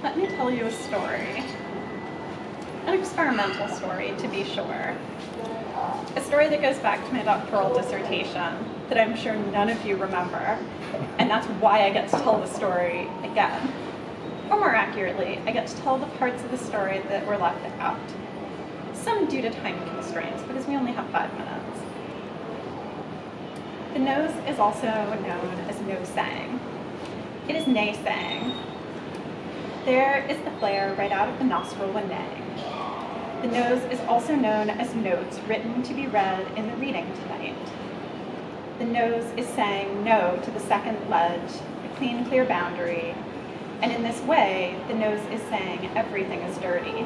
Let me tell you a story. An experimental story, to be sure. A story that goes back to my doctoral dissertation that I'm sure none of you remember, and that's why I get to tell the story again. Or more accurately, I get to tell the parts of the story that were left out. Some due to time constraints, because we only have 5 minutes. The nose is also known as no-saying. It is naysaying. There is the flare right out of the nostril when neighing. The nose is also known as notes written to be read in the reading tonight. The nose is saying no to the second ledge, a clean, clear boundary, and in this way, the nose is saying everything is dirty.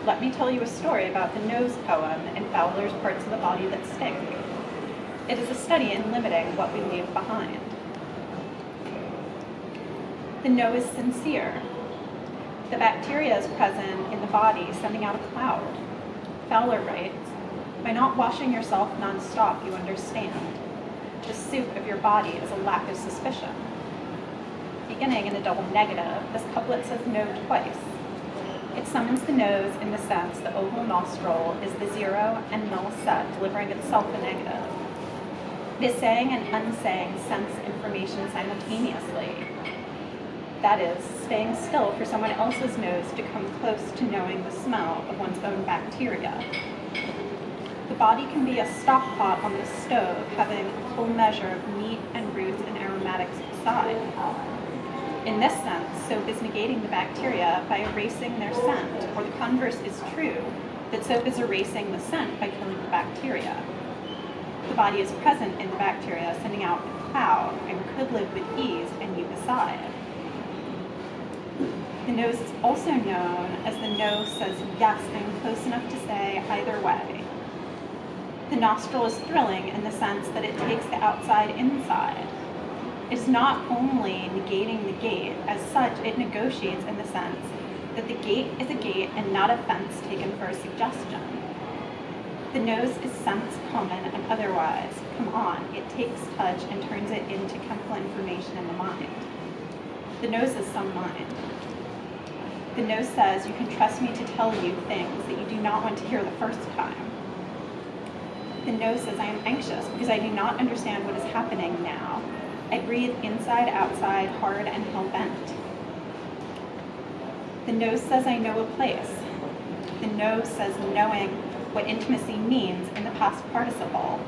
Let me tell you a story about the nose poem in Fowler's Parts of the Body That Stink. It is a study in limiting what we leave behind. The no is sincere. The bacteria is present in the body, sending out a cloud. Fowler writes, by not washing yourself non-stop, you understand. The soup of your body is a lack of suspicion. Beginning in a double negative, this couplet says no twice. It summons the nose in the sense the oval nostril is the zero and null set, delivering itself a negative. It is saying and unsaying sense information simultaneously. That is, staying still for someone else's nose to come close to knowing the smell of one's own bacteria. The body can be a stock pot on the stove, having a full measure of meat and roots and aromatics inside. In this sense, soap is negating the bacteria by erasing their scent, or the converse is true, that soap is erasing the scent by killing the bacteria. The body is present in the bacteria, sending out a cloud, and could live with ease and you beside. The nose is also known as the nose says, yes, I'm close enough to say either way. The nostril is thrilling in the sense that it takes the outside inside. It is not only negating the gate, as such it negotiates in the sense that the gate is a gate and not a fence taken for a suggestion. The nose is sense, common, and otherwise. Come on, it takes touch and turns it into chemical information in the mind. The nose is some mind. The nose says, you can trust me to tell you things that you do not want to hear the first time. The nose says, I am anxious because I do not understand what is happening now. I breathe inside, outside, hard, and hell-bent. The nose says, I know a place. The nose says, knowing what intimacy means in the past participle.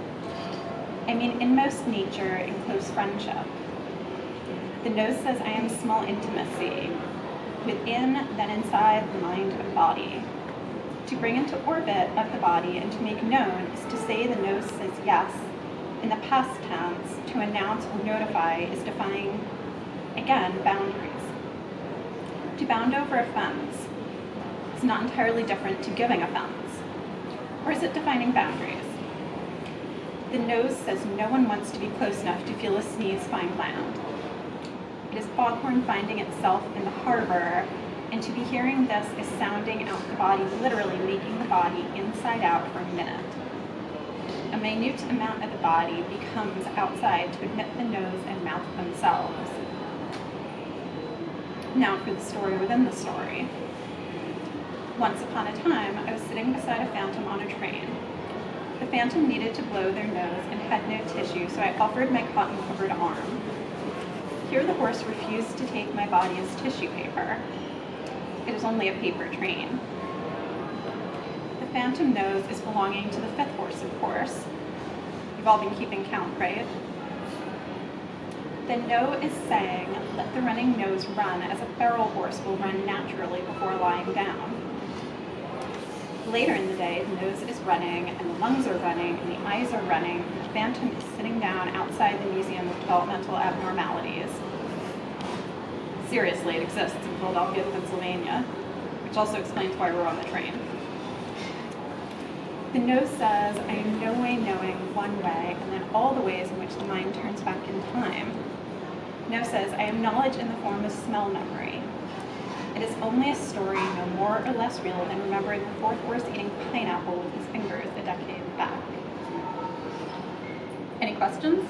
I mean inmost nature in close friendship. The nose says, I am small intimacy, within, then inside the mind and body. To bring into orbit of the body and to make known is to say the nose says yes. In the past tense, to announce or notify is defining, again, boundaries. To bound over a fence is not entirely different to giving a fence. Or is it defining boundaries? The nose says no one wants to be close enough to feel a sneeze find land. It is foghorn finding itself in the harbor, and to be hearing this is sounding out the body, literally making the body inside out for a minute. A minute amount of the body becomes outside to admit the nose and mouth themselves. Now for the story within the story. Once upon a time, I was sitting beside a phantom on a train. The phantom needed to blow their nose and had no tissue, so I offered my cotton-covered arm. Here the horse refused to take my body as tissue paper. It is only a paper train. The phantom nose is belonging to the fifth horse, of course. You've all been keeping count, right? The no is saying, let the running nose run as a feral horse will run naturally before lying down. Later in the day, the nose is running, and the lungs are running, and the eyes are running, and the phantom is sitting down outside the Museum of Developmental Abnormalities. Seriously, it exists in Philadelphia, Pennsylvania, which also explains why we're on the train. The nose says, I am no way knowing one way, and then all the ways in which the mind turns back in time. No says, I am knowledge in the form of smell memory. It is only a story no more or less real than remembering the fourth horse eating pineapple with his fingers a decade back. Any questions?